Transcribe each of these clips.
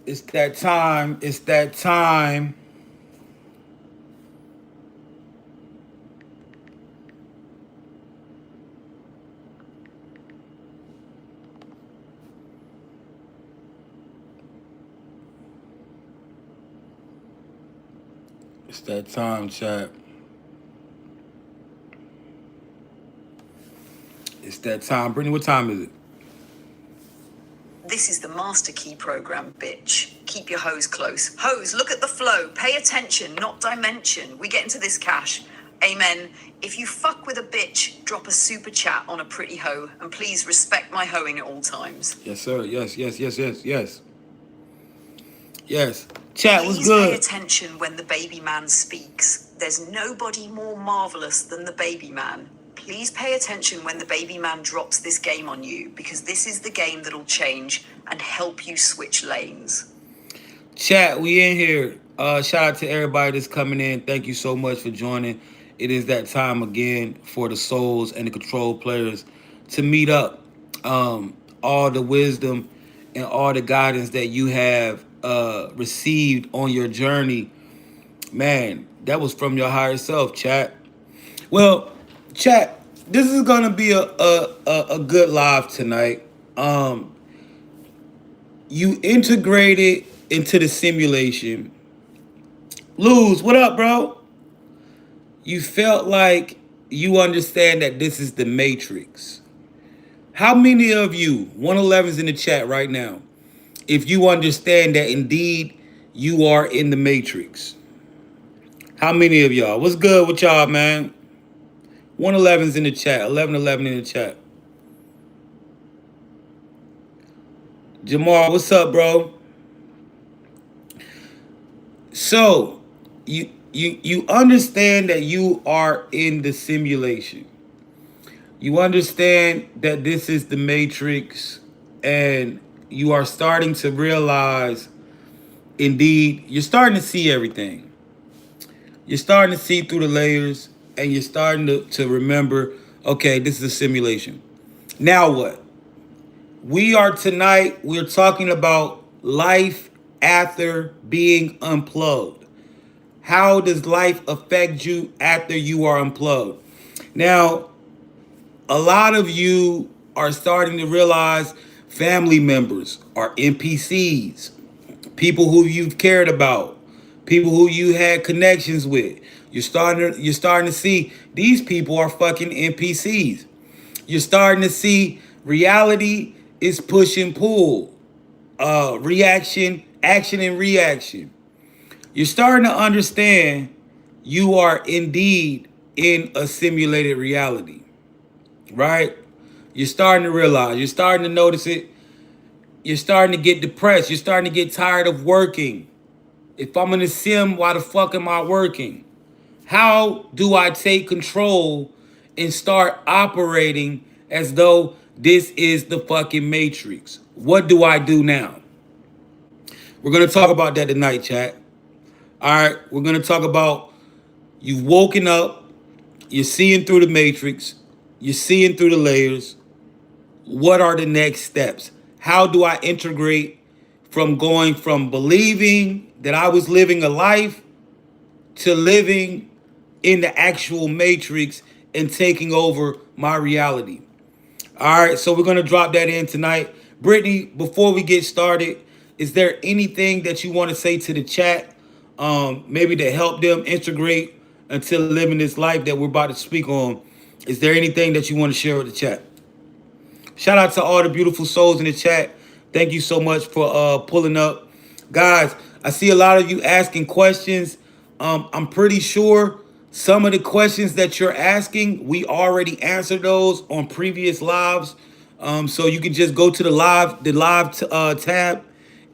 It's that time. It's that time. It's that time, chat. It's that time. Brittany, what time is it? This is the Master Key program, bitch. Keep your hose close. Hose, look at the flow. Pay attention, not dimension. We get into this cash. Amen. If you fuck with a bitch, drop a super chat on a pretty hoe. And please respect my hoeing at all times. Yes, sir. Yes, yes, yes, yes, yes. Yes. Chat, what's Please pay good? attention when the baby man speaks. There's nobody more marvelous than the baby man. Please pay attention when the baby man drops this game on you, because this is the game that'll change and help you switch lanes. Chat, we in here. Shout out to everybody that's coming in. Thank you so much for joining. It is that time again for the souls and the control players to meet up. All the wisdom and all the guidance that you have received on your journey, man, that was from your higher self, chat. Well, chat, this is gonna be a good live tonight. Um, you integrated into the simulation. Lose, what up, bro? You felt like you understand that this is the Matrix. How many of you, 111's in the chat right now, if you understand that indeed you are in the Matrix? How many of y'all? What's good with y'all, man? 111's in the chat, 1111 in the chat. Jamal, what's up, bro? So, you understand that you are in the simulation. You understand that this is the Matrix, and you are starting to realize, indeed, you're starting to see everything. You're starting to see through the layers, and you're starting to remember, okay, this is a simulation. Now what? We're talking about life after being unplugged. How does life affect you after you are unplugged? Now, a lot of you are starting to realize family members are NPCs, people who you've cared about, people who you had connections with. You're starting to see these people are fucking NPCs. You're starting to see reality is push and pull, reaction, action, and reaction. You're starting to understand you are indeed in a simulated reality, right? You're starting to realize, you're starting to notice it. You're starting to get depressed. You're starting to get tired of working. If I'm in a sim, why the fuck am I working? How do I take control and start operating as though this is the fucking Matrix? What do I do now? We're going to talk about that tonight, chat. All right, we're going to talk about you've woken up, you're seeing through the Matrix, you're seeing through the layers. What are the next steps? How do I integrate from going from believing that I was living a life to living in the actual Matrix and taking over my reality? All right, so we're going to drop that in tonight. Brittany, before we get started, is there anything that you want to say to the chat, maybe to help them integrate until living this life that we're about to speak on? Is there anything that you want to share with the chat? Shout out to all the beautiful souls in the chat. Thank you so much for pulling up. Guys, I see a lot of you asking questions. I'm pretty sure some of the questions that you're asking, we already answered those on previous lives. So you can just go to the live tab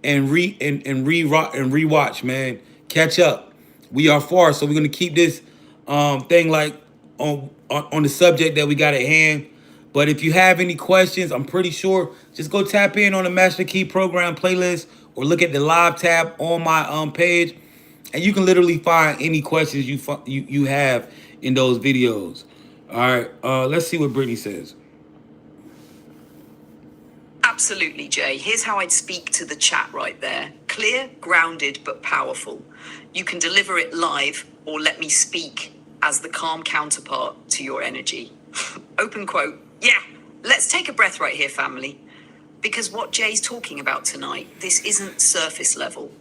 and rewatch, man. Catch up. We are far, so we're gonna keep this thing like on the subject that we got at hand. But if you have any questions, I'm pretty sure just go tap in on the Master Key Program playlist or look at the live tab on my page, and you can literally find any questions you have in those videos. All right, let's see what Brittany says. Absolutely, Jay. Here's how I'd speak to the chat right there. Clear, grounded, but powerful. You can deliver it live or let me speak as the calm counterpart to your energy. Open quote. Yeah, let's take a breath right here, family. Because what Jay's talking about tonight, this isn't surface level.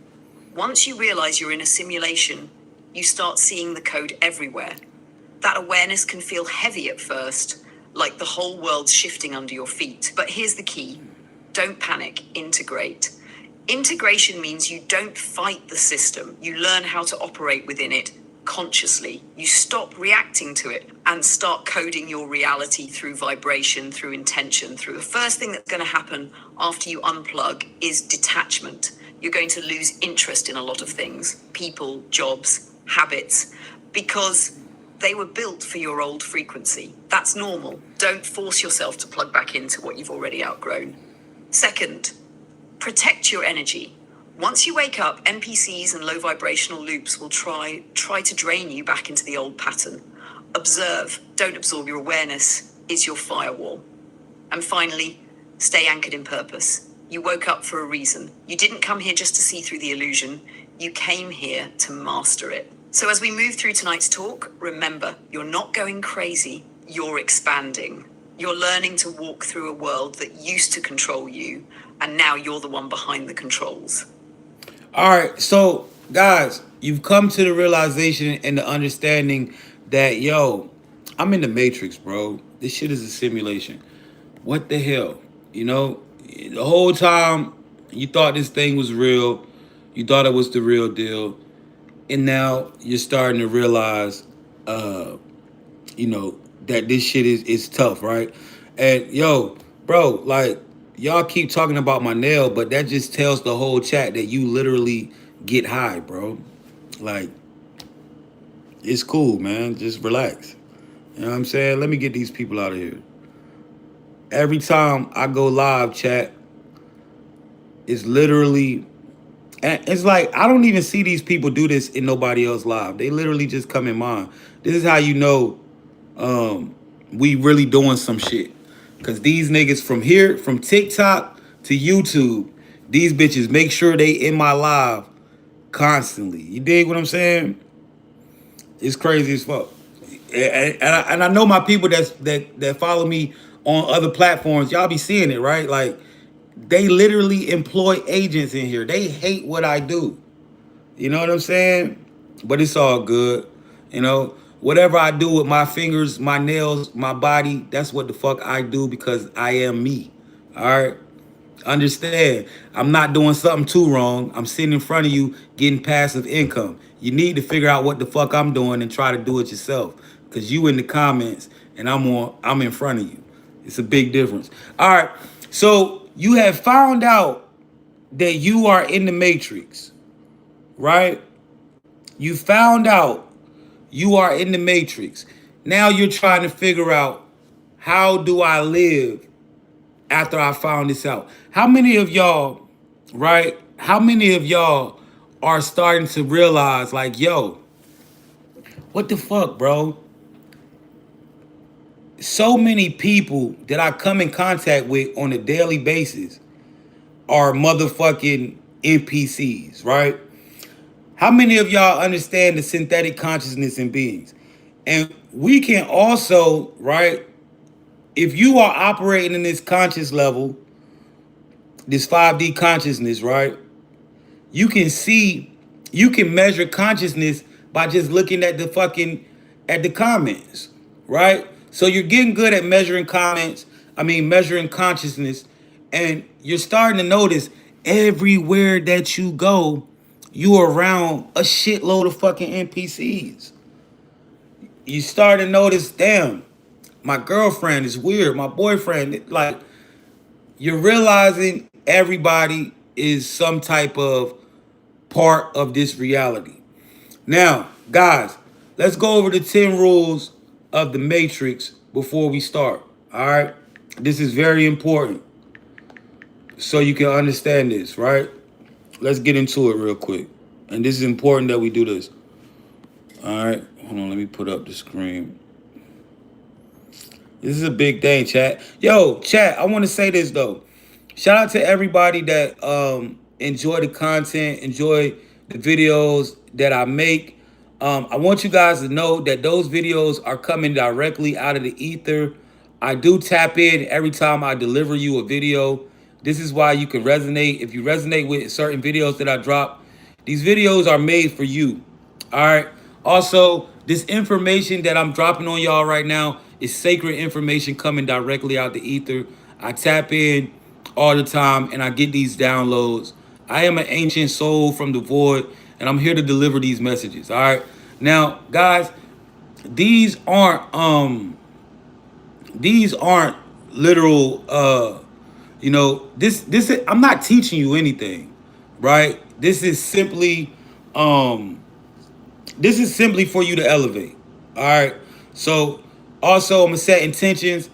Once you realize you're in a simulation, you start seeing the code everywhere. That awareness can feel heavy at first, like the whole world's shifting under your feet. But here's the key. Don't panic, integrate. Integration means you don't fight the system. You learn how to operate within it consciously. You stop reacting to it and start coding your reality through vibration, through intention, through the first thing that's going to happen after you unplug is detachment. You're going to lose interest in a lot of things, people, jobs, habits, because they were built for your old frequency. That's normal. Don't force yourself to plug back into what you've already outgrown. Second, protect your energy. Once you wake up, NPCs and low vibrational loops will try to drain you back into the old pattern. Observe, don't absorb. Your awareness is your firewall. And finally, stay anchored in purpose. You woke up for a reason. You didn't come here just to see through the illusion. You came here to master it. So as we move through tonight's talk, remember, you're not going crazy, you're expanding. You're learning to walk through a world that used to control you, and now you're the one behind the controls. All right, so guys, you've come to the realization and the understanding that, yo, I'm in the Matrix, bro. This shit is a simulation. What the hell? You know, the whole time you thought this thing was real, you thought it was the real deal, and now you're starting to realize, you know, that this shit is tough, right? And yo, bro, like, y'all keep talking about my nail, but that just tells the whole chat that you literally get high, bro. Like, it's cool, man. Just relax. You know what I'm saying? Let me get these people out of here. Every time I go live, chat, it's literally, and it's like, I don't even see these people do this in nobody else live. They literally just come in mine. This is how you know we really doing some shit. Cause these niggas from here, from TikTok to YouTube, these bitches make sure they in my live constantly. You dig what I'm saying? It's crazy as fuck. And I know my people that follow me on other platforms, y'all be seeing it, right? Like, they literally employ agents in here. They hate what I do. You know what I'm saying? But it's all good. You know, whatever I do with my fingers, my nails, my body, that's what the fuck I do because I am me. All right? Understand, I'm not doing something too wrong. I'm sitting in front of you getting passive income. You need to figure out what the fuck I'm doing and try to do it yourself. Cause you in the comments and I'm in front of you. It's a big difference. All right. So you have found out that you are in the Matrix, right? You found out you are in the Matrix. Now you're trying to figure out, how do I live after I found this out? How many of y'all, right? How many of y'all are starting to realize, like, yo, what the fuck, bro? So many people that I come in contact with on a daily basis are motherfucking NPCs, right? How many of y'all understand the synthetic consciousness in beings? And we can also, right, if you are operating in this conscious level, this 5D consciousness, right, you can see, you can measure consciousness by just looking at the comments, right? So you're getting good at measuring comments, measuring consciousness, and you're starting to notice everywhere that you go, you're around a shitload of fucking NPCs. You start to notice, damn, my girlfriend is weird, my boyfriend, like, you're realizing everybody is some type of part of this reality. Now, guys, let's go over the 10 rules of the Matrix before we start. All right? This is very important so you can understand this, right? Let's get into it real quick. And this is important that we do this. All right? Hold on, let me put up the screen. This is a big thing, chat. Yo, chat, I want to say this, though. Shout out to everybody that enjoy the content, enjoy the videos that I make. I want you guys to know that those videos are coming directly out of the ether. I do tap in every time I deliver you a video. This is why you can resonate. If you resonate with certain videos that I drop, these videos are made for you. All right. Also, this information that I'm dropping on y'all right now is sacred information coming directly out the ether. I tap in all the time and I get these downloads. I am an ancient soul from the void and I'm here to deliver these messages. All right. Now, guys, these aren't these aren't literal this is, I'm not teaching you anything, right? Um this is simply for you to elevate. All right. So also I'm gonna set intentions.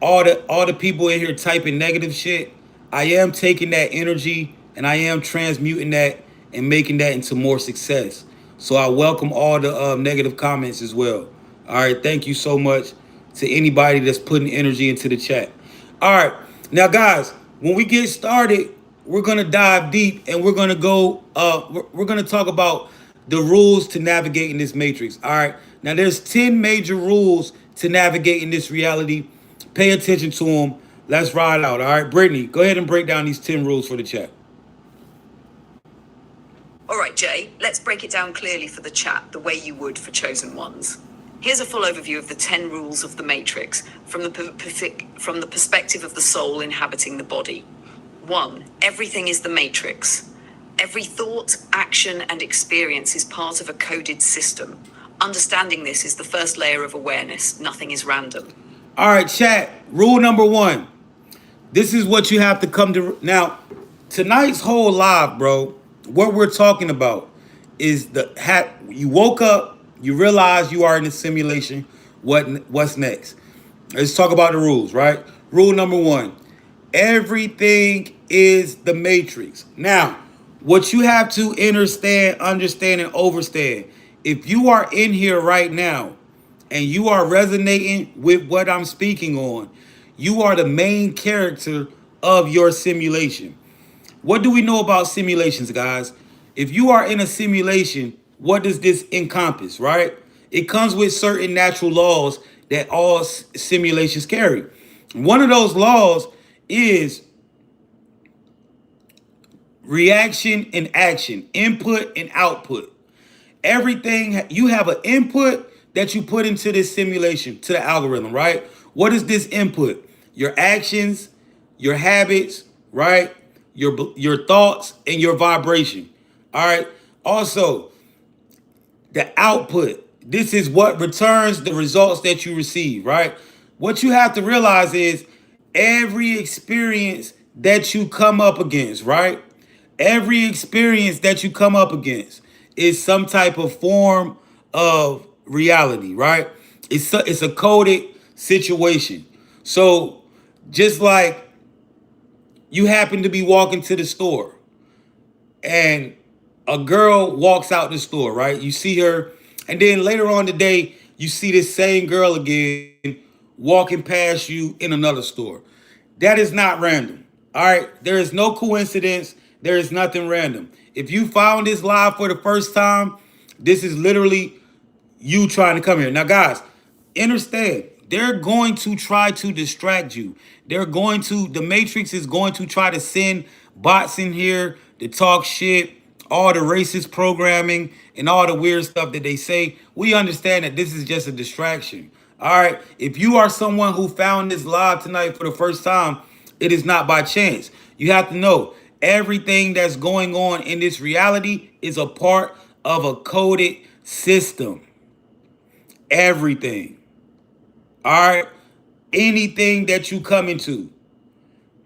All the people in here typing negative shit, I am taking that energy and I am transmuting that and making that into more success. So I welcome all the negative comments as well. All right, thank you so much to anybody that's putting energy into the chat. All right, now guys, when we get started, we're gonna dive deep and we're gonna go. We're gonna talk about the rules to navigating this matrix. All right, now there's 10 major rules to navigating this reality. Pay attention to them. Let's ride out. All right, Brittany, go ahead and break down these 10 rules for the chat. All right, Jay, let's break it down clearly for the chat, the way you would for chosen ones. Here's a full overview of the 10 rules of the Matrix from the perspective of the soul inhabiting the body. 1. Everything is the Matrix. Every thought, action, and experience is part of a coded system. Understanding this is the first layer of awareness. Nothing is random. All right, chat. Rule number 1. This is what you have to come to. Now, tonight's whole live, bro, what we're talking about is you woke up, you realize you are in a simulation. What's next? Let's talk about the rules, right? Rule number 1. Everything is the matrix. Now, what you have to understand, and understand, if you are in here right now and you are resonating with what I'm speaking on, you are the main character of your simulation. What do we know about simulations, guys? If you are in a simulation, what does this encompass, right? It comes with certain natural laws that all simulations carry. One of those laws is reaction and action, input and output. Everything, you have an input that you put into this simulation, to the algorithm, right? What is this input? Your actions, your habits, right? Your thoughts and your vibration. All right. Also, the output. This is what returns the results that you receive, right? What you have to realize is every experience that you come up against, right? Every experience that you come up against is some type of form of reality, right? It's a coded situation. So just like you happen to be walking to the store and a girl walks out the store, right? You see her, and then later on today, you see this same girl again walking past you in another store. That is not random. All right. There is no coincidence. There is nothing random. If you found this live for the first time, this is literally you trying to come here. Now, guys, understand, they're going to try to distract you. The Matrix is going to try to send bots in here to talk shit, all the racist programming and all the weird stuff that they say. We understand that this is just a distraction. All right. If you are someone who found this live tonight for the first time, it is not by chance. You have to know everything that's going on in this reality is a part of a coded system. Everything. All right. Anything that you come into.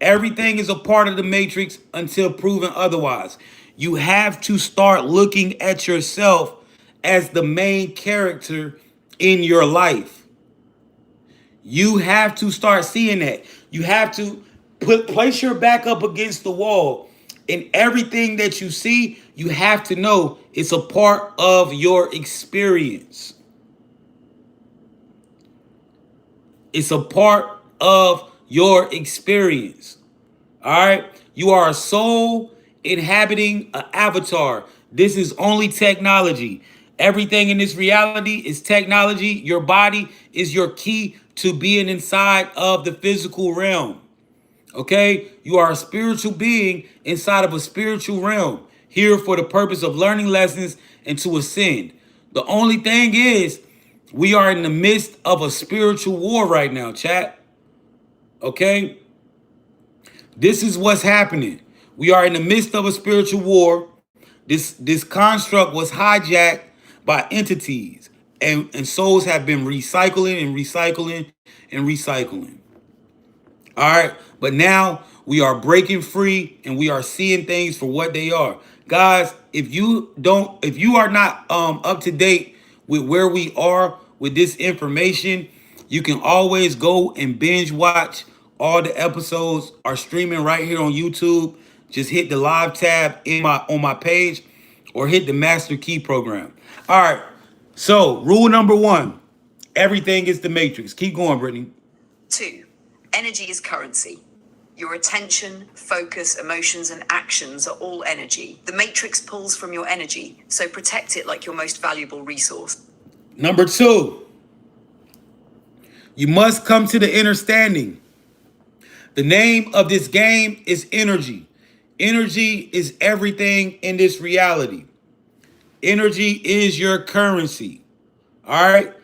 Everything is a part of the matrix until proven otherwise. You have to start looking at yourself as the main character in your life. You have to start seeing that. You have to place your back up against the wall. And everything that you see, you have to know it's a part of your experience. It's a part of your experience. All right. You are a soul inhabiting an avatar. This is only technology. Everything in this reality is technology. Your body is your key to being inside of the physical realm. Okay? You are a spiritual being inside of a spiritual realm, here for the purpose of learning lessons and to ascend. The only thing is, we are in the midst of a spiritual war right now, chat. Okay? This is what's happening. We are in the midst of a spiritual war. This construct was hijacked by entities, and souls have been recycling and recycling and recycling. All right. But now we are breaking free and we are seeing things for what they are. Guys, if you are not up to date with where we are with this information, you can always go and binge watch. All the episodes are streaming right here on YouTube. Just hit the live tab on my page or hit the master key program. All right. So, rule number 1, everything is the matrix. Keep going, Brittany. 2. Energy is currency. Your attention, focus, emotions, and actions are all energy. The matrix pulls from your energy, so protect it like your most valuable resource. Number 2, you must come to the understanding. The name of this game is energy. Energy is everything in this reality. Energy is your currency. All right?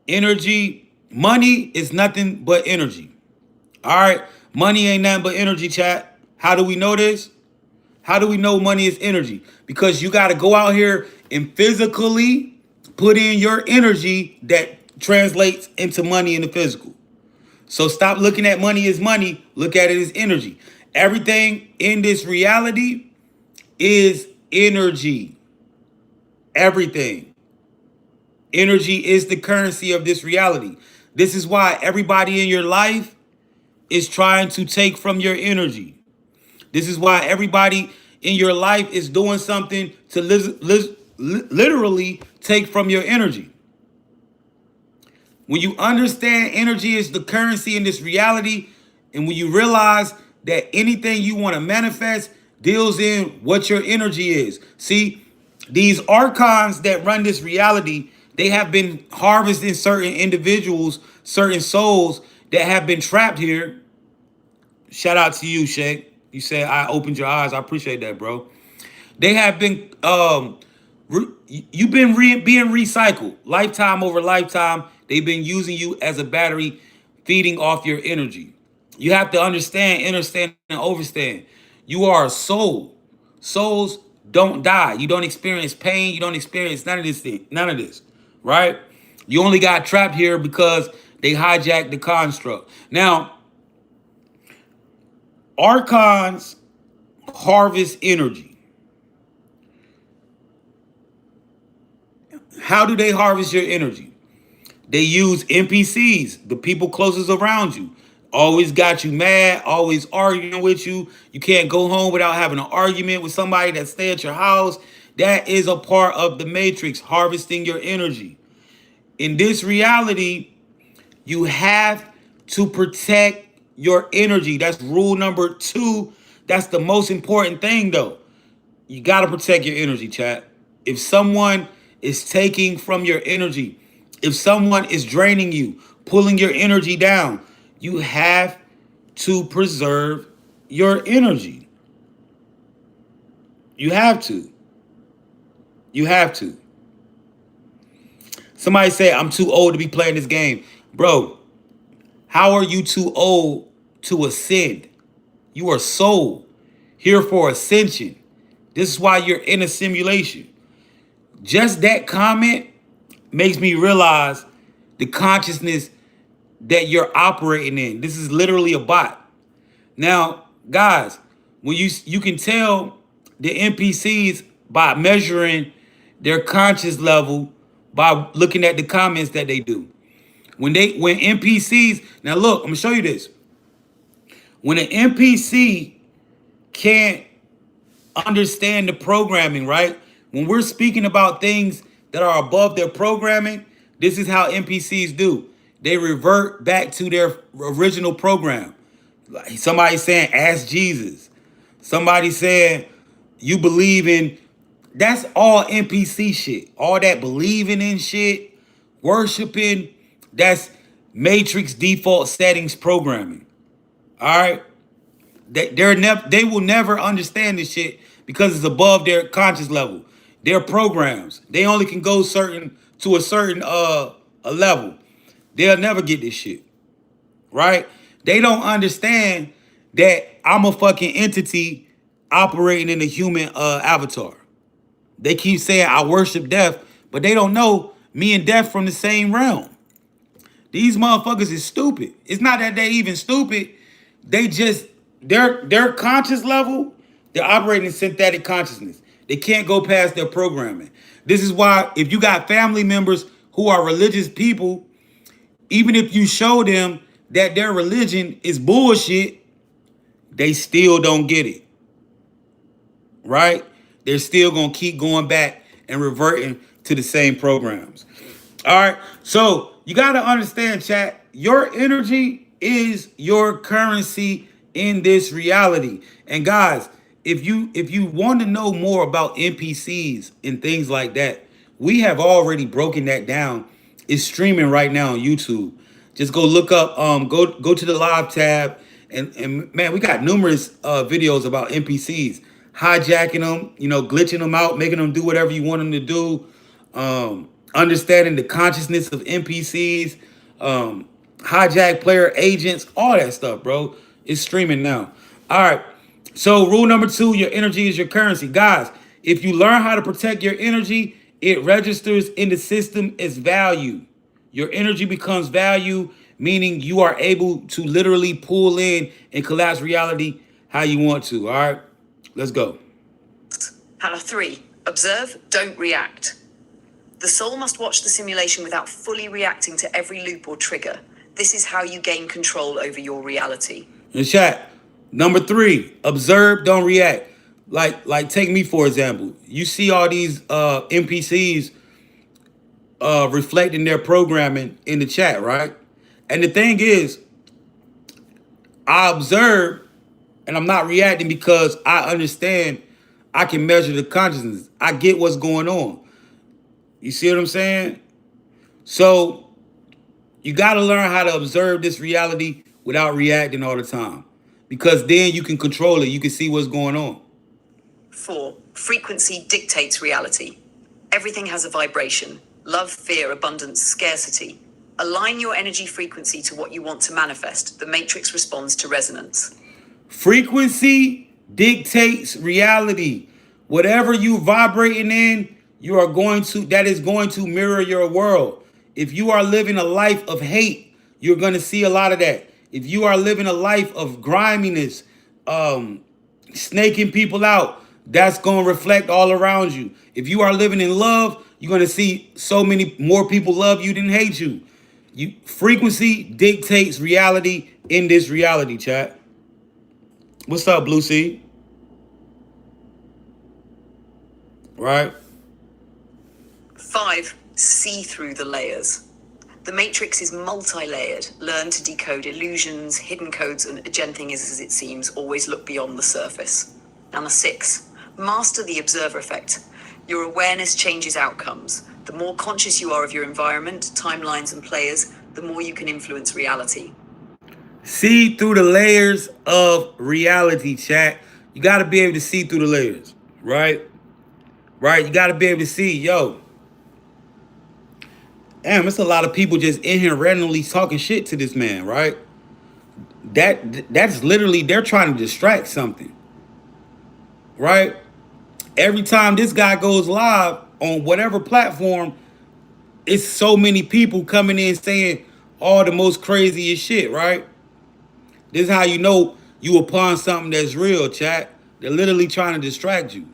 Energy, money is nothing but energy. All right? Money ain't nothing but energy, chat. How do we know this? How do we know money is energy? Because you got to go out here and physically put in your energy that translates into money in the physical. So stop looking at money as money. Look at it as energy. Everything in this reality is energy. Everything. Energy is the currency of this reality. This is why everybody in your life is trying to take from your energy. This is why everybody in your life is doing something to literally take from your energy. When you understand energy is the currency in this reality, and when you realize that anything you want to manifest deals in what your energy is. See, these archons that run this reality, they have been harvesting certain individuals, certain souls that have been trapped here. Shout out to you, Shake. You said I opened your eyes. I appreciate that, bro. They have been you've been being recycled lifetime over lifetime. They've been using you as a battery, feeding off your energy. You have to understand, understand, and overstand. You are a soul. Souls don't die. You don't experience pain. You don't experience none of this thing, none of this, right? You only got trapped here because they hijacked the construct. Now, archons harvest energy. How do they harvest your energy? They use NPCs, the people closest around you. Always got you mad, always arguing with you. You can't go home without having an argument with somebody that stay at your house. That is a part of the matrix, harvesting your energy. In this reality, you have to protect your energy. That's rule number 2. That's the most important thing, though. You got to protect your energy, chat. If someone is taking from your energy, if someone is draining you, pulling your energy down, you have to preserve your energy. You have to. You have to. Somebody say, I'm too old to be playing this game. Bro, how are you too old to ascend? You are soul, here for ascension. This is why you're in a simulation. Just that comment makes me realize the consciousness that you're operating in. This is literally a bot. Now, guys, when you can tell the NPCs by measuring their conscious level by looking at the comments that they do. When NPCs, now look, I'm gonna show you this. When an NPC can't understand the programming, right? When we're speaking about things that are above their programming, this is how NPCs do. They revert back to their original program. Like somebody saying, ask Jesus. Somebody saying, you believe in, that's all NPC shit. All that believing in shit, worshiping, that's Matrix default settings programming. All right? They will never understand this shit because it's above their conscious level. Their programs. They only can go to a certain a level. They'll never get this shit. Right? They don't understand that I'm a fucking entity operating in a human avatar. They keep saying I worship death, but they don't know me and death from the same realm. These motherfuckers is stupid. It's not that they even stupid. They just their conscious level, they're operating in synthetic consciousness. They can't go past their programming. This is why if you got family members who are religious people, even if you show them that their religion is bullshit, they still don't get it. Right? They're still gonna keep going back and reverting to the same programs. All right. So you gotta understand, chat, your energy is your currency in this reality. And guys, if you want to know more about NPCs and things like that, we have already broken that down. It's streaming right now on YouTube. Just go look up, go to the live tab, and man, we got numerous videos about NPCs, hijacking them, glitching them out, making them do whatever you want them to do, understanding the consciousness of NPCs, hijack player agents, all that stuff, bro. It's streaming now. All right. So rule number 2, your energy is your currency. Guys, if you learn how to protect your energy, it registers in the system as value. Your energy becomes value, meaning you are able to literally pull in and collapse reality how you want to. All right, let's go. Hannah 3. Observe, don't react. The soul must watch the simulation without fully reacting to every loop or trigger. This is how you gain control over your reality. In chat, number 3, observe, don't react. Like take me for example. You see all these NPCs reflecting their programming in the chat, right? And the thing is, I observe and I'm not reacting because I understand I can measure the consciousness. I get what's going on. You see what I'm saying? So you got to learn how to observe this reality without reacting all the time, because then you can control it. You can see what's going on. 4. Frequency dictates reality. Everything has a vibration. Love, fear, abundance, scarcity. Align your energy frequency to what you want to manifest. The matrix responds to resonance. Frequency dictates reality. Whatever you vibrating in, that is going to mirror your world. If you are living a life of hate, you're going to see a lot of that. If you are living a life of griminess, snaking people out, that's going to reflect all around you. If you are living in love, you're going to see so many more people love you than hate you. Frequency dictates reality in this reality, chat. What's up, Blue Sea? Right? 5. See through the layers. The matrix is multi-layered. Learn to decode illusions, hidden codes, and agenting is as it seems. Always look beyond the surface. Number 6. Master the observer effect. Your awareness changes outcomes. The more conscious you are of your environment, timelines, and players, the more you can influence reality. See through the layers of reality, chat. You got to be able to see through the layers, right? Right? You got to be able to see, yo. Damn, it's a lot of people just in here randomly talking shit to this man, right? That's literally, they're trying to distract something, right? Every time this guy goes live on whatever platform, it's so many people coming in saying all the most craziest shit, right? This is how you know you upon something that's real, chat. They're literally trying to distract you,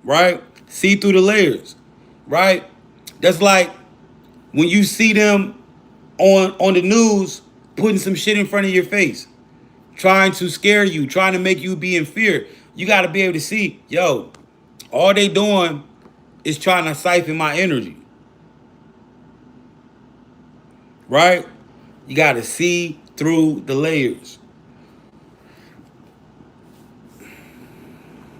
right? See through the layers, right? That's like when you see them on the news putting some shit in front of your face, trying to scare you, trying to make you be in fear. You got to be able to see, yo, all they doing is trying to siphon my energy, right? You got to see through the layers.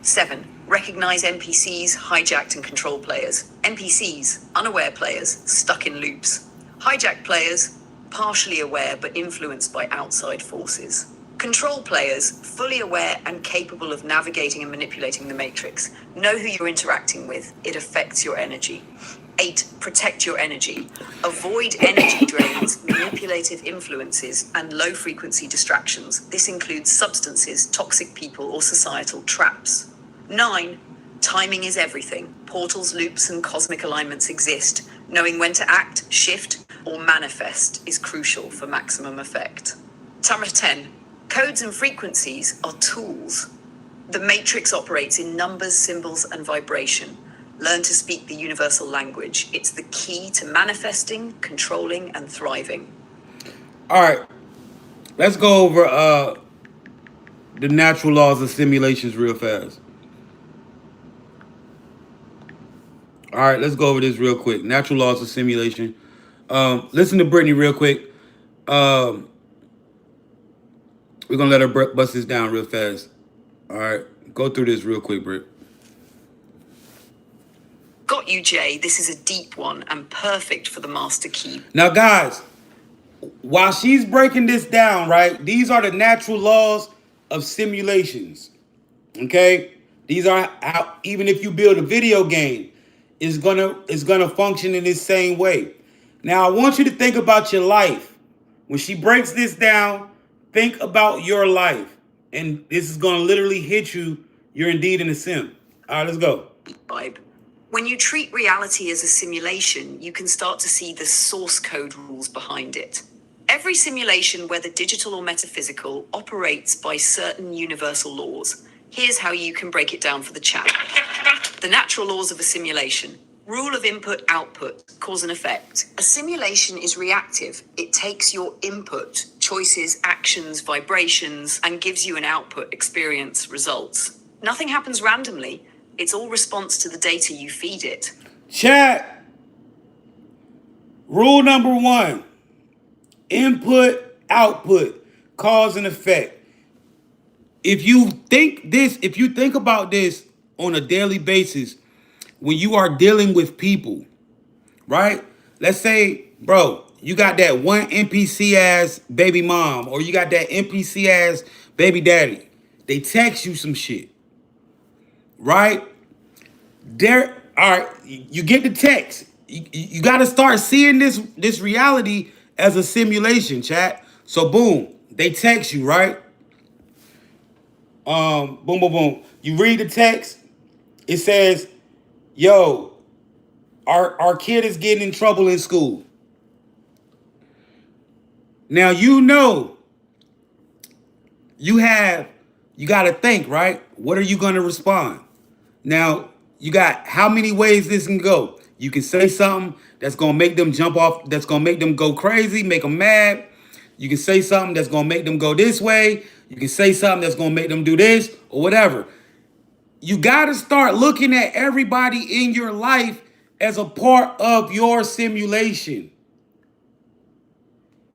7. Recognize NPCs, hijacked and control players. NPCs, unaware players, stuck in loops. Hijacked players, partially aware but influenced by outside forces. Control players, fully aware and capable of navigating and manipulating the matrix. Know who you're interacting with. It affects your energy. 8. Protect your energy. Avoid energy drains, manipulative influences, and low-frequency distractions. This includes substances, toxic people, or societal traps. 9. Timing is everything. Portals, loops, and cosmic alignments exist. Knowing when to act, shift, or manifest is crucial for maximum effect. Number 10. Codes and frequencies are tools. The matrix operates in numbers, symbols, and vibration. Learn to speak the universal language. It's the key to manifesting, controlling, and thriving. All right, let's go over the natural laws of simulations real fast. All right, let's go over this real quick. Natural laws of simulation. Listen to Brittany real quick. We're gonna let her bust this down real fast. All right, go through this real quick, Britt. Got you, Jay. This is a deep one and perfect for the master key. Now, guys, while she's breaking this down, right, these are the natural laws of simulations. Okay, these are how even if you build a video game, it's gonna function in this same way. Now, I want you to think about your life. When she breaks this down, think about your life, and this is gonna literally hit you. You're indeed in a sim. All right, let's go. Vibe. When you treat reality as a simulation, you can start to see the source code rules behind it. Every simulation, whether digital or metaphysical, operates by certain universal laws. Here's how you can break it down for the chat. The natural laws of a simulation. Rule of input-output, cause and effect. A simulation is reactive. It takes your input, choices, actions, vibrations, and gives you an output, experience, results. Nothing happens randomly. It's all response to the data you feed it. Chat. Rule number 1. Input, output, cause and effect. If you think about this on a daily basis, when you are dealing with people, right? Let's say, bro, you got that one NPC ass baby mom, or you got that NPC ass baby daddy. They text you some shit. Right? There, all right, you get the text. You got to start seeing this reality as a simulation, chat. So boom, they text you, right? Boom, boom, boom. You read the text. It says, "Yo, our kid is getting in trouble in school." Now you know you got to think, right? What are you going to respond? Now, you got how many ways this can go. You can say something that's going to make them jump off, that's going to make them go crazy, make them mad. You can say something that's going to make them go this way. You can say something that's going to make them do this or whatever. You got to start looking at everybody in your life as a part of your simulation.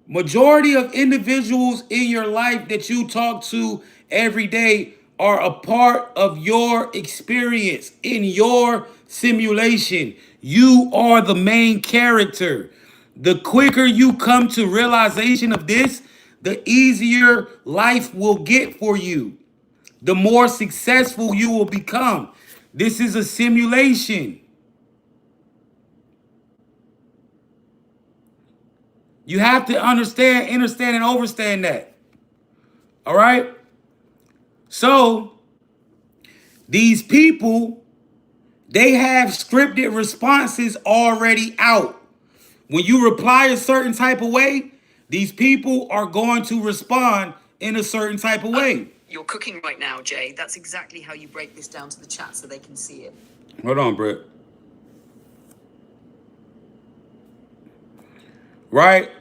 Majority of individuals in your life that you talk to every day are a part of your experience in your simulation. You are the main character. The quicker you come to realization of this, the easier life will get for you. The more successful you will become. This is a simulation. You have to understand, and understand that. All right? So, these people, they have scripted responses already out. When you reply a certain type of way, these people are going to respond in a certain type of way. You're cooking right now, Jay. That's exactly how you break this down to the chat so they can see it. Hold on, Brett. Right?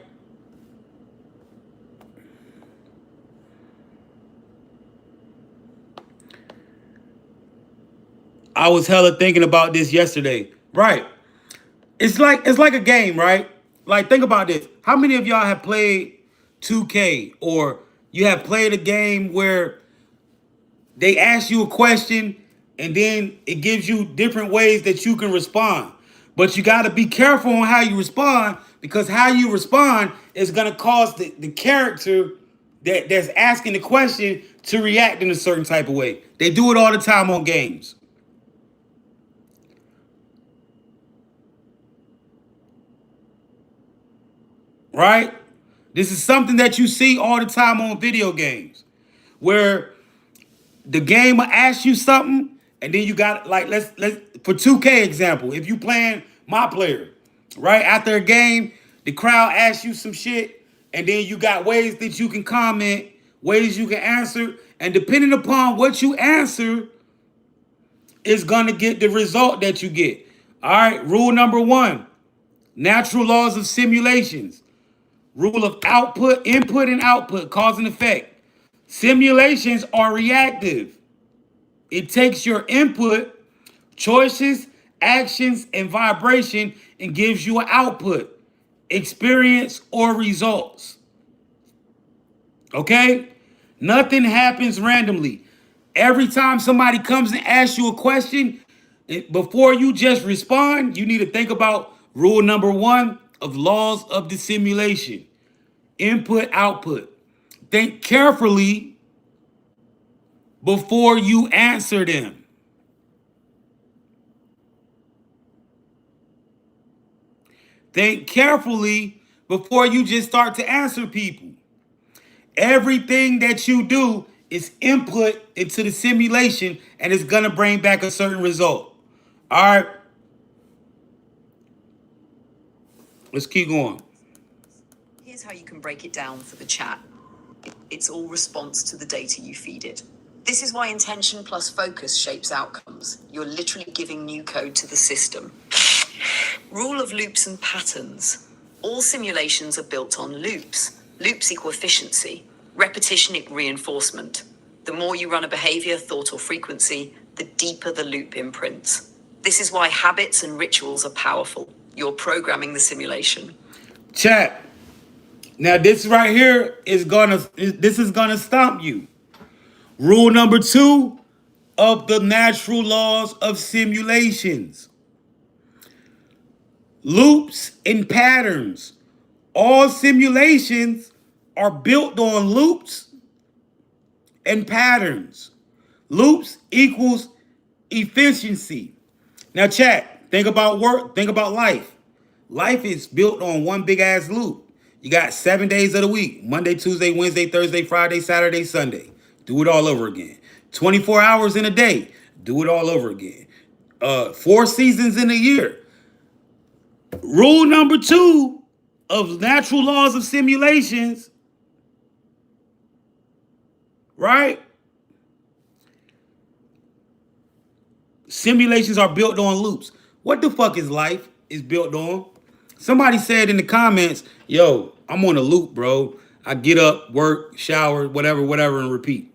I was hella thinking about this yesterday. Right. It's like a game, right? Like, think about this. How many of y'all have played 2K, or you have played a game where they ask you a question and then it gives you different ways that you can respond. But you got to be careful on how you respond, because how you respond is going to cause the character that's asking the question to react in a certain type of way. They do it all the time on games. Right? This is something that you see all the time on video games, where the game will ask you something, and then you got, like, let's for 2K example, if you playing my player, right after a game, the crowd asks you some shit, and then you got ways that you can comment, ways you can answer, and depending upon what you answer, is gonna get the result that you get. All right, rule number 1, natural laws of simulations. Rule of output, input, and output, cause and effect. Simulations are reactive. It takes your input, choices, actions, and vibration, and gives you an output, experience, or results. Okay? Nothing happens randomly. Every time somebody comes and asks you a question, before you just respond, you need to think about rule number 1 of laws of the simulation. Input, output. Think carefully before you answer them. Think carefully before you just start to answer people. Everything that you do is input into the simulation, and it's going to bring back a certain result. All right. Let's keep going. Here's how you can break it down for the chat. It's all response to the data you feed it. This is why intention plus focus shapes outcomes. You're literally giving new code to the system. Rule of loops and patterns. All simulations are built on loops. Loops equal efficiency. Repetition equal reinforcement. The more you run a behavior, thought, or frequency, the deeper the loop imprints. This is why habits and rituals are powerful. You're programming the simulation. Chat. Now this right here is gonna stomp you. Rule number 2 of the natural laws of simulations. Loops and patterns. All simulations are built on loops and patterns. Loops equals efficiency. Now chat, think about work, think about life. Life is built on one big ass loop. You got 7 days of the week: Monday, Tuesday, Wednesday, Thursday, Friday, Saturday, Sunday. Do it all over again. 24 hours in a day. Do it all over again. 4 seasons in a year. Rule number 2 of natural laws of simulations, right? Simulations are built on loops. What the fuck is life is built on? Somebody said in the comments, yo, I'm on a loop, bro. I get up, work, shower, whatever, and repeat.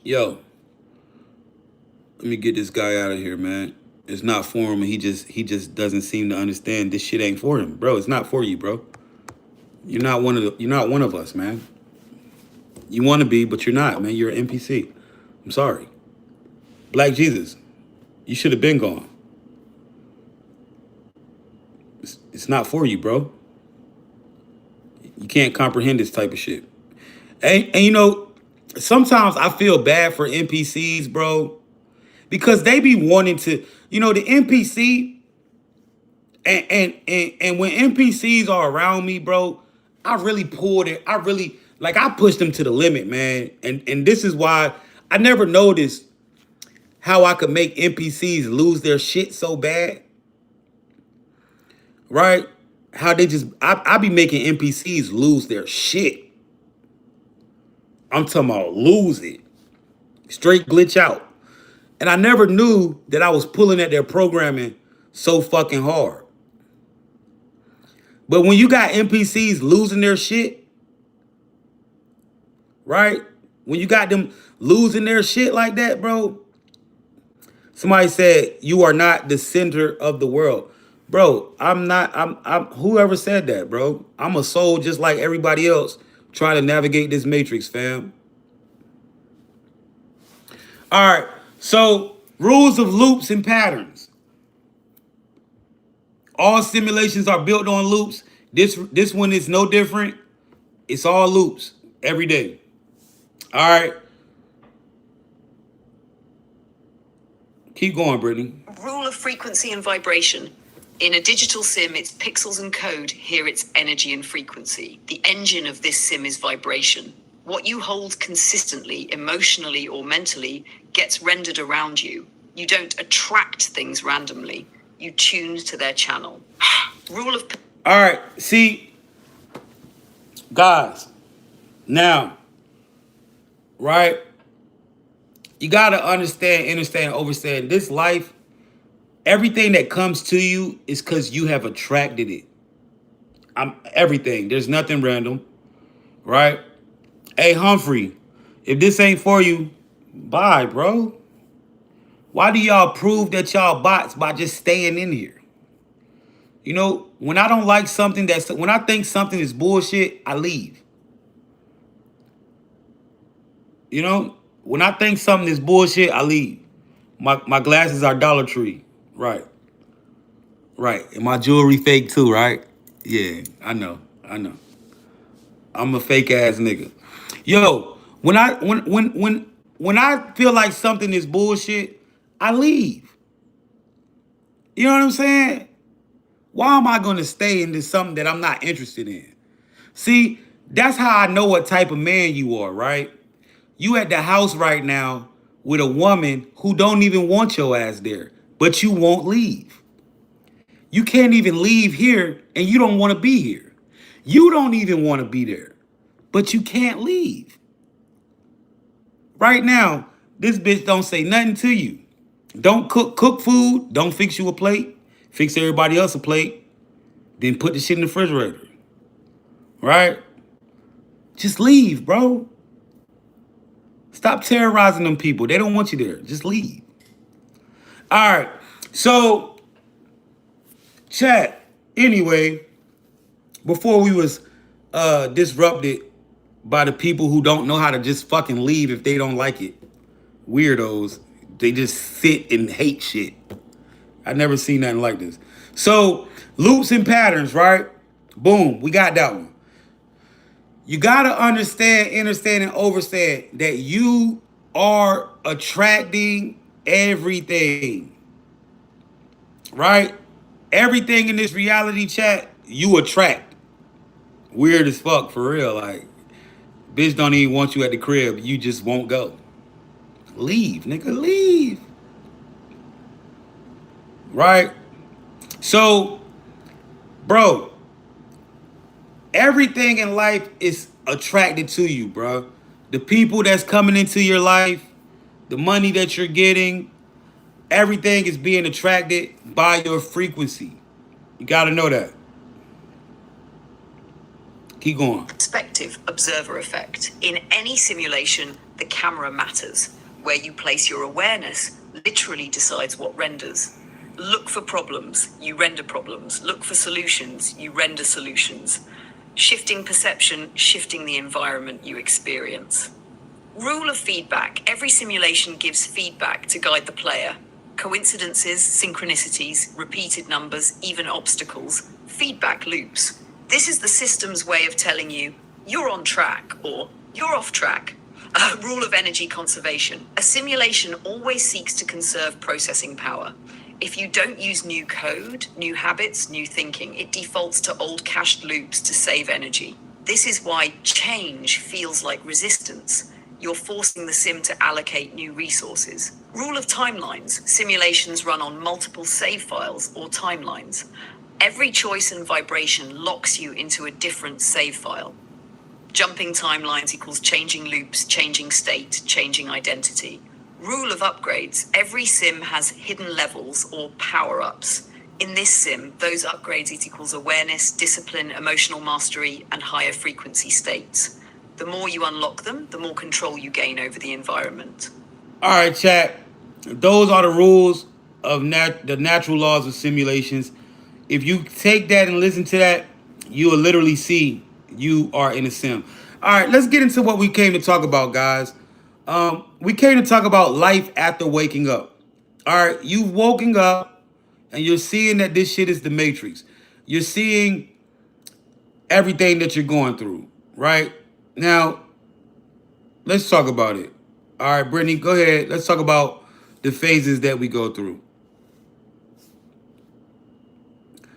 Yo, let me get this guy out of here, man. It's not for him, and he just doesn't seem to understand this shit ain't for him, bro. It's not for you, bro. You're not one of us, man. You want to be, but you're not, man. You're an NPC. I'm sorry. Black Jesus, you should have been gone. It's not for you, bro. You can't comprehend this type of shit. And you know, sometimes I feel bad for NPCs, bro, because they be wanting to, you know, the NPC, and when NPCs are around me, bro, I really pulled it. I pushed them to the limit, man. And this is why I never noticed how I could make NPCs lose their shit so bad. Right? How they just, I be making NPCs lose their shit. I'm talking about lose it. Straight glitch out. And I never knew that I was pulling at their programming so fucking hard. But when you got NPCs losing their shit, right? When you got them losing their shit like that, bro, somebody said, you are not the center of the world. Bro, I'm whoever said that, bro. I'm a soul just like everybody else trying to navigate this matrix, fam. All right. So, rules of loops and patterns. All simulations are built on loops. This one is no different. It's all loops every day. All right. Keep going, Brittany. Rule of frequency and vibration. In a digital sim, it's pixels and code. Here it's energy and frequency. The engine of this sim is vibration. What you hold consistently, emotionally or mentally, gets rendered around you. You don't attract things randomly. You tune to their channel. Rule of... All right. See, guys, now, right? You got to understand, overstand this life. Everything that comes to you is because you have attracted it. Everything. There's nothing random, right? Hey, Humphrey, if this ain't for you, bye, bro. Why do y'all prove that y'all bots by just staying in here? You know, when I don't like something when I think something is bullshit, I leave. You know, when I think something is bullshit, I leave. My glasses are Dollar Tree. Right. Right. And my jewelry fake too, right? Yeah, I know. I'm a fake ass nigga. Yo, when I feel like something is bullshit, I leave. You know what I'm saying? Why am I gonna stay into something that I'm not interested in? See, that's how I know what type of man you are, right? You at the house right now with a woman who don't even want your ass there, but you won't leave. You can't even leave here and you don't want to be here. You don't even want to be there, but you can't leave. Right now, this bitch don't say nothing to you. Don't cook food, don't fix you a plate, fix everybody else a plate, then put the shit in the refrigerator. Right? Just leave, bro. Stop terrorizing them people. They don't want you there. Just leave. All right. So, chat. Anyway, before we was disrupted by the people who don't know how to just fucking leave if they don't like it. Weirdos. They just sit and hate shit. I never seen nothing like this. So, loops and patterns, right? Boom. We got that one. You got to understand, and understand that you are attracting everything. Right? Everything in this reality chat, you attract. Weird as fuck, for real. Like, bitch don't even want you at the crib. You just won't go. Leave, nigga, leave. Right? So, bro, everything in life is attracted to you, bro. The people that's coming into your life, the money that you're getting, everything is being attracted by your frequency. You got to know that. Keep going. Perspective observer effect. In any simulation, the camera matters. Where you place your awareness literally decides what renders. Look for problems, you render problems. Look for solutions, you render solutions. Shifting perception, shifting the environment you experience. Rule of feedback. Every simulation gives feedback to guide the player. Coincidences, synchronicities, repeated numbers, even obstacles. Feedback loops. This is the system's way of telling you, you're on track or you're off track. Rule of energy conservation. A simulation always seeks to conserve processing power. If you don't use new code, new habits, new thinking, it defaults to old cached loops to save energy. This is why change feels like resistance. You're forcing the sim to allocate new resources. Rule of timelines. Simulations run on multiple save files or timelines. Every choice and vibration locks you into a different save file. Jumping timelines equals changing loops, changing state, changing identity. Rule of upgrades. Every sim has hidden levels or power-ups. In this sim, those upgrades equals awareness, discipline, emotional mastery, and higher frequency states. The more you unlock them, the more control you gain over the environment. All right, chat. Those are the rules of the natural laws of simulations. If you take that and listen to that, you will literally see you are in a sim. All right, let's get into what we came to talk about, guys. We came to talk about life after waking up. All right, you've woken up and you're seeing that this shit is the Matrix. You're seeing everything that you're going through, right? Now, let's talk about it. All right, Brittany, go ahead. Let's talk about the phases that we go through.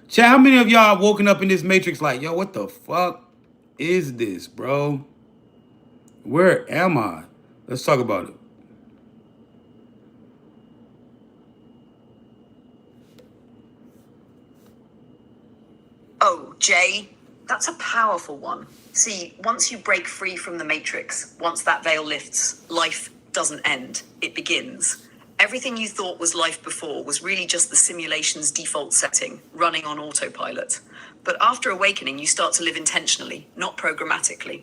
Chat, how many of y'all woken up in this Matrix like, yo, what the fuck is this, bro? Where am I? Let's talk about it. Oh, Jay, that's a powerful one. See, once you break free from the Matrix, once that veil lifts, life doesn't end, it begins. Everything you thought was life before was really just the simulation's default setting, running on autopilot. But after awakening, you start to live intentionally, not programmatically.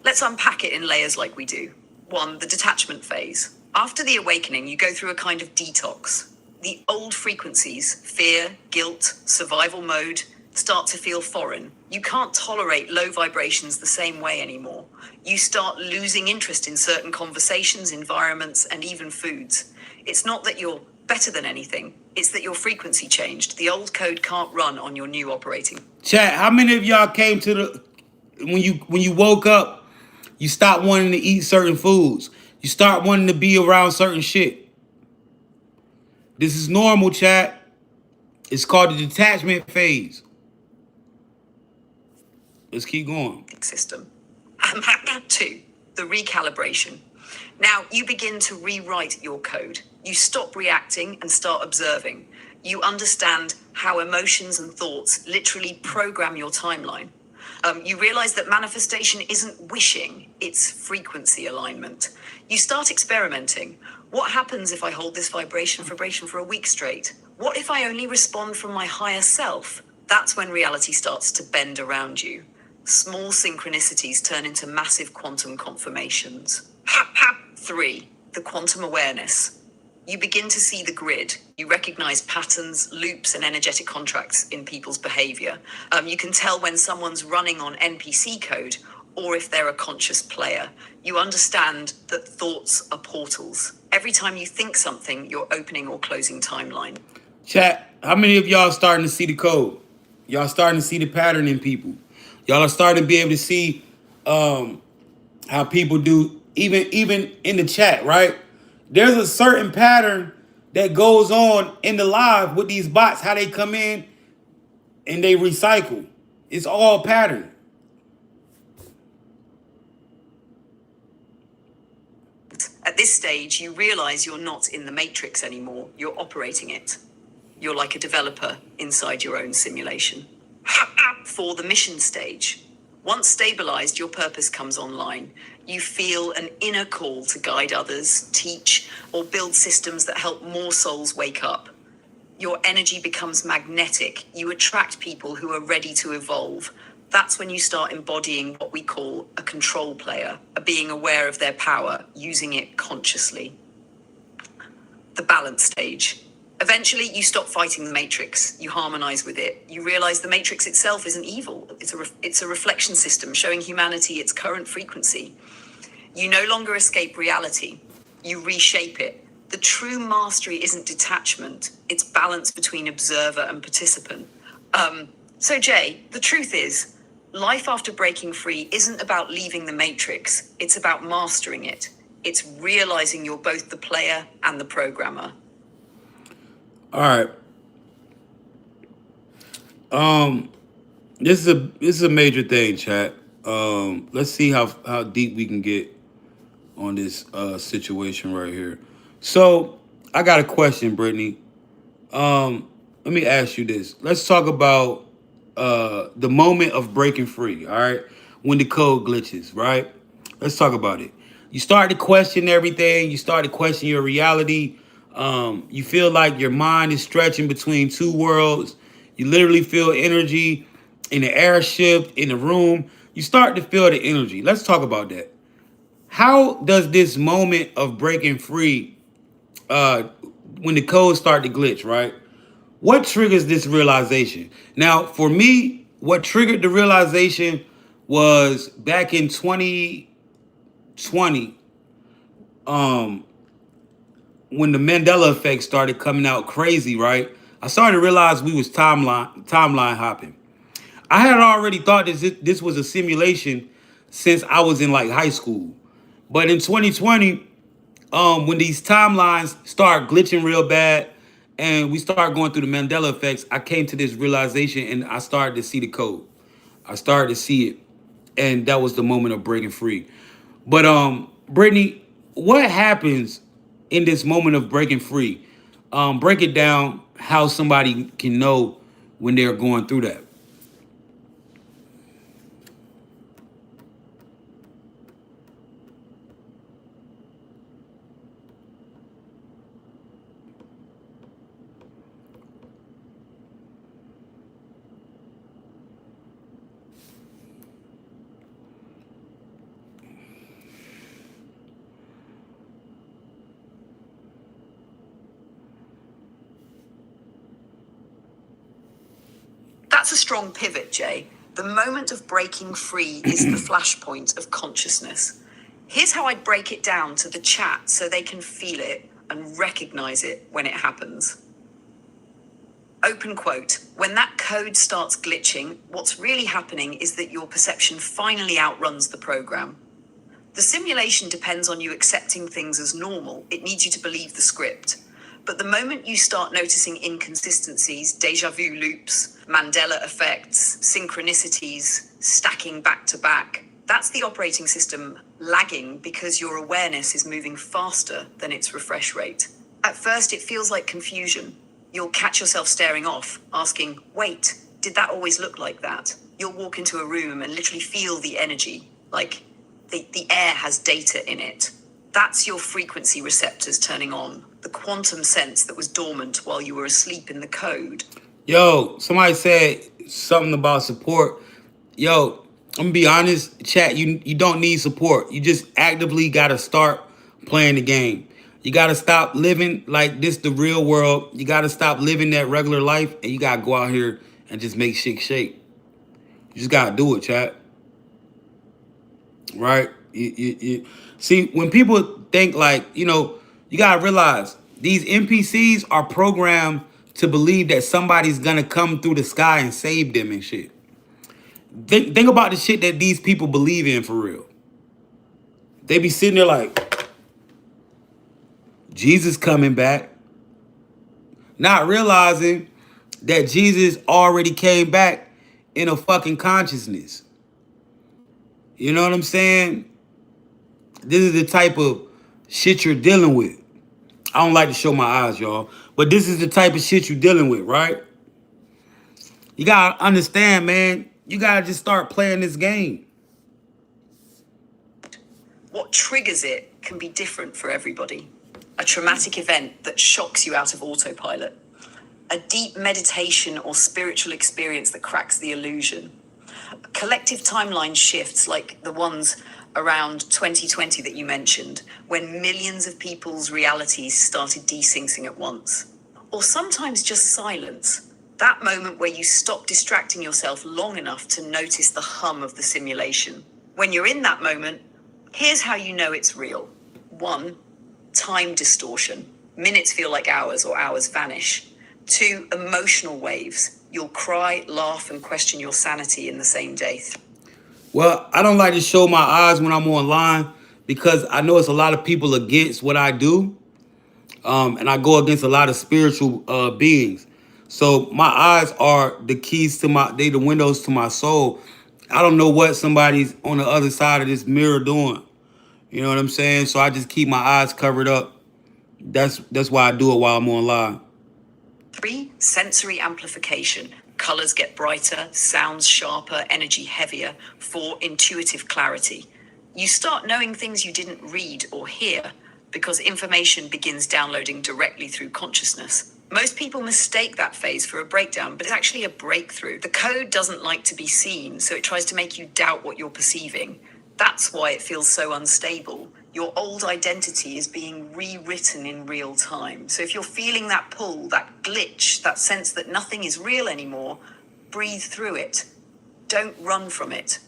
Let's unpack it in layers like we do. 1, the detachment phase. After the awakening, you go through a kind of detox. The old frequencies, fear, guilt, survival mode, start to feel foreign. You can't tolerate low vibrations the same way anymore. You start losing interest in certain conversations, environments, and even foods. It's not that you're better than anything. It's that your frequency changed. The old code can't run on your new operating. Chat, how many of y'all came to the when you woke up, you stopped wanting to eat certain foods. You start wanting to be around certain shit. This is normal, chat. It's called the detachment phase. Let's keep going. System. 2, the recalibration. Now you begin to rewrite your code. You stop reacting and start observing. You understand how emotions and thoughts literally program your timeline. You realize that manifestation isn't wishing, it's frequency alignment. You start experimenting. What happens if I hold this vibration for a week straight? What if I only respond from my higher self? That's when reality starts to bend around you. Small synchronicities turn into massive quantum confirmations. 3, the quantum awareness. You begin to see the grid. You recognize patterns, loops, and energetic contracts in people's behavior. You can tell when someone's running on NPC code or if they're a conscious player. You understand that thoughts are portals. Every time you think something, you're opening or closing timeline. Chat, how many of y'all starting to see the code? Y'all starting to see the pattern in people. Y'all are starting to be able to see how people do, even in the chat, right? There's a certain pattern that goes on in the live with these bots, how they come in and they recycle. It's all pattern. At this stage, you realize you're not in the matrix anymore. You're operating it. You're like a developer inside your own simulation. 4, the mission stage. Once stabilized, your purpose comes online. You feel an inner call to guide others, teach, or build systems that help more souls wake up. Your energy becomes magnetic. You attract people who are ready to evolve. That's when you start embodying what we call a control player, a being aware of their power, using it consciously. The balance stage. Eventually, you stop fighting the matrix. You harmonize with it. You realize the matrix itself isn't evil. It's a reflection system showing humanity its current frequency. You no longer escape reality. You reshape it. The true mastery isn't detachment. It's balance between observer and participant. So Jay, the truth is, life after breaking free isn't about leaving the matrix. It's about mastering it. It's realizing you're both the player and the programmer. All right. This is a major thing, chat. Let's see how deep we can get on this situation right here. So I got a question, Brittany. Let me ask you this. Let's talk about the moment of breaking free. All right, when the code glitches, right? Let's talk about it. You start to question everything. You start to question your reality. You feel like your mind is stretching between two worlds. You literally feel energy in the airship, in the room. You start to feel the energy. Let's talk about that. How does this moment of breaking free, when the codes start to glitch, right? What triggers this realization? Now, for me, what triggered the realization was back in 2020, um, when the Mandela effect started coming out crazy, right? I started to realize we was timeline hopping. I had already thought this was a simulation since I was in like high school. But in 2020, when these timelines start glitching real bad and we start going through the Mandela effects, I came to this realization and I started to see the code. I started to see it. And that was the moment of breaking free. But Brittany, what happens in this moment of breaking free? Break it down how somebody can know when they're going through that. That's a strong pivot, Jay. The moment of breaking free is the flashpoint of consciousness. Here's how I'd break it down to the chat so they can feel it and recognize it when it happens. Open quote. When that code starts glitching, what's really happening is that your perception finally outruns the program. The simulation depends on you accepting things as normal. It needs you to believe the script. But the moment you start noticing inconsistencies, deja vu loops, Mandela effects, synchronicities, stacking back to back, that's the operating system lagging because your awareness is moving faster than its refresh rate. At first, it feels like confusion. You'll catch yourself staring off, asking, wait, did that always look like that? You'll walk into a room and literally feel the energy, like the air has data in it. That's your frequency receptors turning on, the quantum sense that was dormant while you were asleep in the code. Yo, somebody said something about support. Yo, I'm gonna be honest, chat, you don't need support. You just actively gotta start playing the game. You gotta stop living like this the real world. You gotta stop living that regular life and you gotta go out here and just make shit shake. You just gotta do it, chat. Right? See, when people think like, you gotta realize these NPCs are programmed to believe that somebody's gonna come through the sky and save them and shit. Think about the shit that these people believe in for real. They be sitting there like, Jesus coming back, not realizing that Jesus already came back in a fucking consciousness. You know what I'm saying? This is the type of shit you're dealing with. I don't like to show my eyes, y'all, but this is the type of shit you're dealing with, right? You gotta understand, man. You gotta just start playing this game. What triggers it can be different for everybody. A traumatic event that shocks you out of autopilot. A deep meditation or spiritual experience that cracks the illusion. Collective timeline shifts like the ones around 2020 that you mentioned, when millions of people's realities started desyncing at once. Or sometimes just silence. That moment where you stop distracting yourself long enough to notice the hum of the simulation. When you're in that moment, here's how you know it's real. 1. Time distortion. Minutes feel like hours or hours vanish. 2. Emotional waves. You'll cry, laugh, and question your sanity in the same day. Well, I don't like to show my eyes when I'm online because I know it's a lot of people against what I do. And I go against a lot of spiritual beings. So my eyes are the keys to the windows to my soul. I don't know what somebody's on the other side of this mirror doing. You know what I'm saying? So I just keep my eyes covered up. That's why I do it while I'm online. 3. Sensory amplification. Colors get brighter, sounds sharper, energy heavier. 4. Intuitive clarity. You start knowing things you didn't read or hear because information begins downloading directly through consciousness. Most people mistake that phase for a breakdown, but it's actually a breakthrough. The code doesn't like to be seen, so it tries to make you doubt what you're perceiving. That's why it feels so unstable. Your old identity is being rewritten in real time. So if you're feeling that pull, that glitch, that sense that nothing is real anymore, breathe through it. Don't run from it.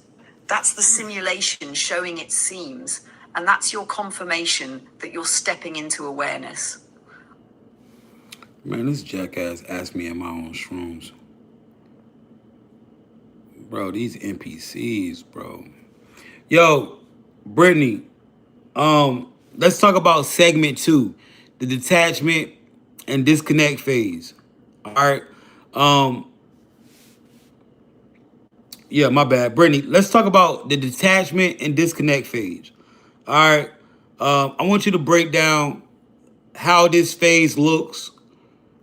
That's the simulation showing its seams, and that's your confirmation that you're stepping into awareness. Man, this jackass asked me am I on shrooms. Bro, these NPCs, bro. Yo, Brittany, let's talk about segment 2, the detachment and disconnect phase. All right. Yeah, my bad. Brittany, let's talk about the detachment and disconnect phase. All right. I want you to break down how this phase looks,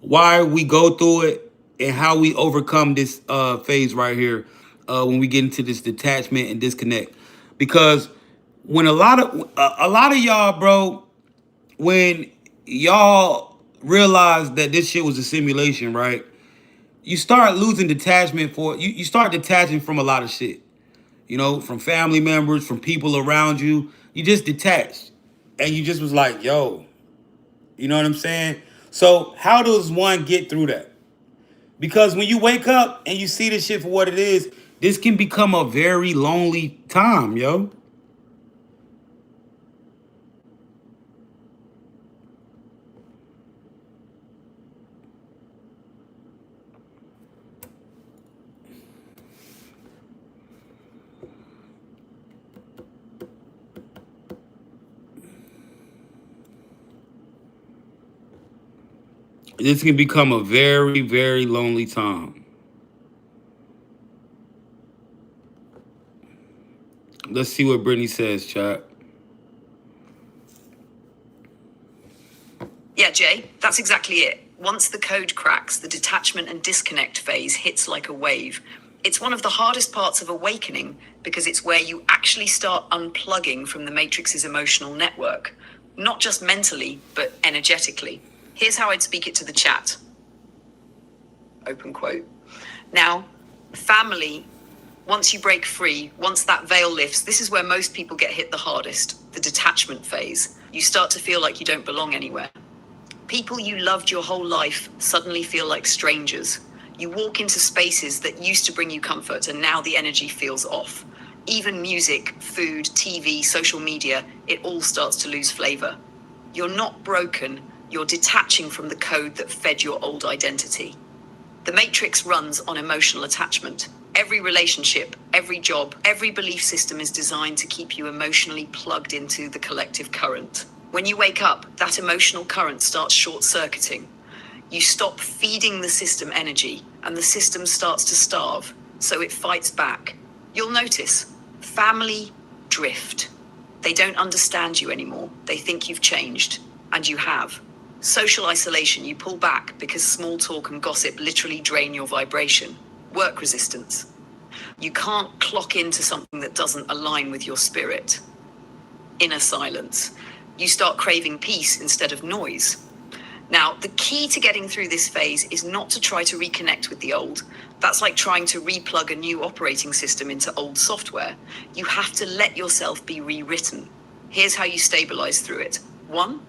why we go through it, and how we overcome this phase right here when we get into this detachment and disconnect. Because when a lot of y'all, bro, when y'all realize that this shit was a simulation, right? You start losing detachment for you start detaching from a lot of shit. You know, from family members, from people around you. You just detached. And you just was like, yo, you know what I'm saying? So how does one get through that? Because when you wake up and you see this shit for what it is, this can become a very lonely time, yo. This can become a very, very lonely time. Let's see what Brittany says, chat. Yeah, Jay, that's exactly it. Once the code cracks, the detachment and disconnect phase hits like a wave. It's one of the hardest parts of awakening because it's where you actually start unplugging from the Matrix's emotional network, not just mentally, but energetically. Here's how I'd speak it to the chat. Open quote. Now, family, once you break free, once that veil lifts, this is where most people get hit the hardest, the detachment phase. You start to feel like you don't belong anywhere. People you loved your whole life suddenly feel like strangers. You walk into spaces that used to bring you comfort, and now the energy feels off. Even music, food, TV, social media, it all starts to lose flavor. You're not broken, you're detaching from the code that fed your old identity. The Matrix runs on emotional attachment. Every relationship, every job, every belief system is designed to keep you emotionally plugged into the collective current. When you wake up, that emotional current starts short-circuiting. You stop feeding the system energy, and the system starts to starve, so it fights back. You'll notice family drift. They don't understand you anymore. They think you've changed, and you have. Social isolation, you pull back because small talk and gossip literally drain your vibration. Work resistance. You can't clock into something that doesn't align with your spirit. Inner silence. You start craving peace instead of noise. Now, the key to getting through this phase is not to try to reconnect with the old. That's like trying to replug a new operating system into old software. You have to let yourself be rewritten. Here's how you stabilize through it. 1,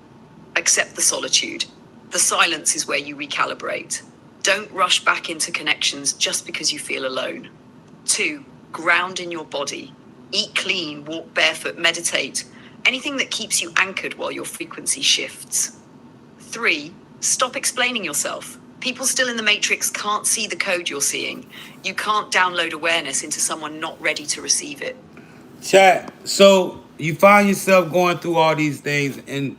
accept the solitude. The silence is where you recalibrate. Don't rush back into connections just because you feel alone. 2, ground in your body. Eat clean, walk barefoot, meditate. Anything that keeps you anchored while your frequency shifts. 3, stop explaining yourself. People still in the Matrix can't see the code you're seeing. You can't download awareness into someone not ready to receive it. Chat. So you find yourself going through all these things and,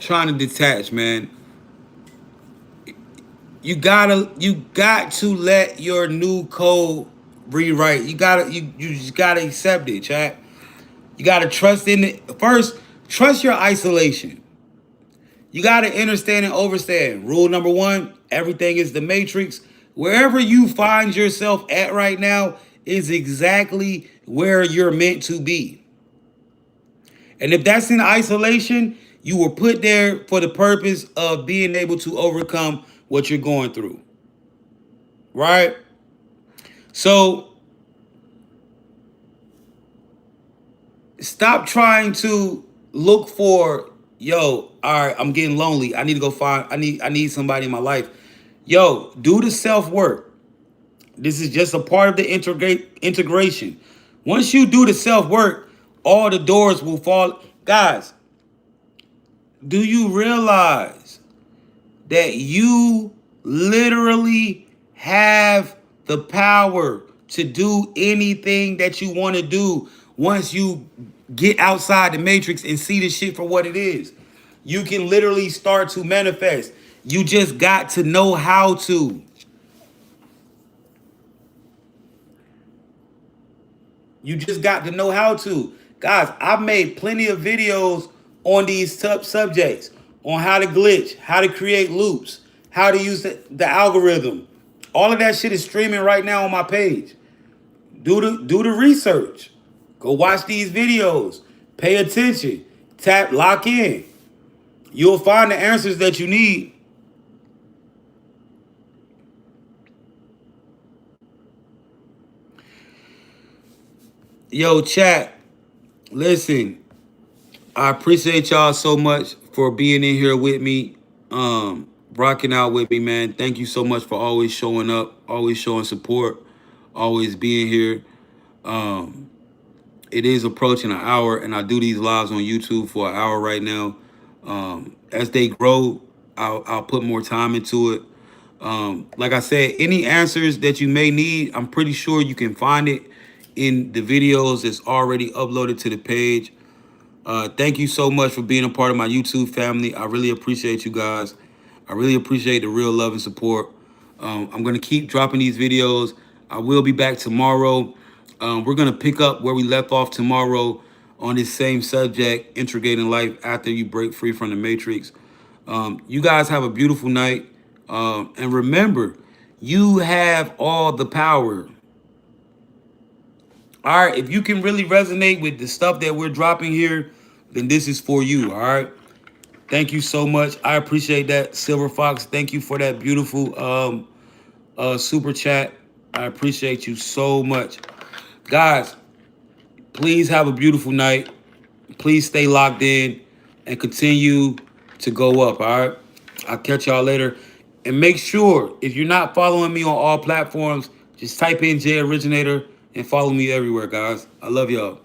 trying to detach, man. You got to let your new code rewrite. You just gotta accept it, chat. You gotta trust in it. First, trust your isolation. You gotta understand and understand. Rule number 1, everything is the matrix. Wherever you find yourself at right now is exactly where you're meant to be. And if that's in isolation, you were put there for the purpose of being able to overcome what you're going through. Right? So stop trying to look for, yo, all right, I'm getting lonely. I need to go find, I need somebody in my life. Yo, do the self-work. This is just a part of the integration. Once you do the self-work, all the doors will fall. Guys, do you realize that you literally have the power to do anything that you want to do once you get outside the matrix and see the shit for what it is? You can literally start to manifest. You just got to know how to. You just got to know how to. Guys, I've made plenty of videos on these subjects, on how to glitch, how to create loops, how to use the algorithm. All of that shit is streaming right now on my page. Do the research. Go watch these videos. Pay attention. Tap, lock in. You'll find the answers that you need. Yo, chat, listen, I appreciate y'all so much for being in here with me, rocking out with me, man. Thank you so much for always showing up, always showing support, always being here. It is approaching an hour, and I do these lives on YouTube for an hour right now. As they grow, I'll put more time into it. Like I said, any answers that you may need, I'm pretty sure you can find it in the videos that's already uploaded to the page. Thank you so much for being a part of my YouTube family. I really appreciate you guys. I really appreciate the real love and support. I'm going to keep dropping these videos. I will be back tomorrow. We're going to pick up where we left off tomorrow on this same subject, integrating life after you break free from the matrix. You guys have a beautiful night. And remember, you have all the power. All right, if you can really resonate with the stuff that we're dropping here, then this is for you, all right? Thank you so much. I appreciate that, Silver Fox. Thank you for that beautiful super chat. I appreciate you so much. Guys, please have a beautiful night. Please stay locked in and continue to go up, all right? I'll catch y'all later. And make sure, if you're not following me on all platforms, just type in J Originator and follow me everywhere, guys. I love y'all.